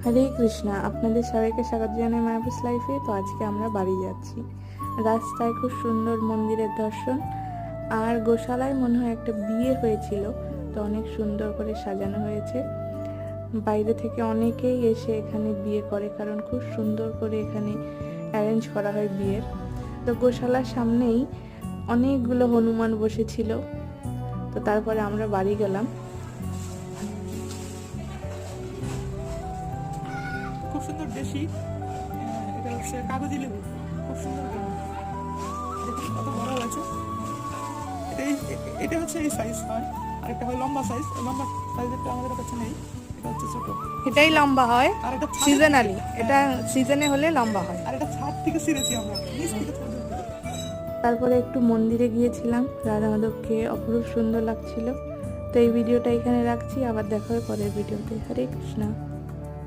হরে কৃষ্ণা, আপনাদের সবাইকে স্বাগত জানাই মায়াবুস লাইফে। তো আজকে আমরা বাড়ি যাচ্ছি। রাস্তায় খুব সুন্দর মন্দিরের দর্শন, আর গোশালায় মনে হয় একটা বিয়ে হয়েছিল, তো অনেক সুন্দর করে সাজানো হয়েছে। বাইরে থেকে অনেকেই এসে এখানে বিয়ে করে, কারণ খুব সুন্দর করে এখানে অ্যারেঞ্জ করা হয় বিয়ের। তো গোশালার সামনেই অনেকগুলো হনুমান বসেছিল। তো তারপরে আমরা বাড়ি গেলাম। খুব সুন্দর দেশি, এটা হচ্ছে কাগজি লেবু, খুব সুন্দর দেখুন কত বড় হয়েছে। এটা হচ্ছে এই সাইজ হয়, আর একটা হয় লম্বা সাইজ। লম্বা সাইজেরটা আমাদের কাছে নেই, এটা হচ্ছে ছোট। এটাই লম্বা হয় আর এটা সিজনালি, এটা সিজনে হলে লম্বা হয়। আর এটা ছাদ থেকে ছিঁড়েছি আমরা, নিচ থেকে ছোট। তারপরে একটু মন্দিরে গিয়েছিলাম, রাধা মাধবকে অপরূপ সুন্দর লাগছিল। তো এই ভিডিওটা এখানে রাখছি, আবার দেখা হয় পরের ভিডিওতে। হরে কৃষ্ণা।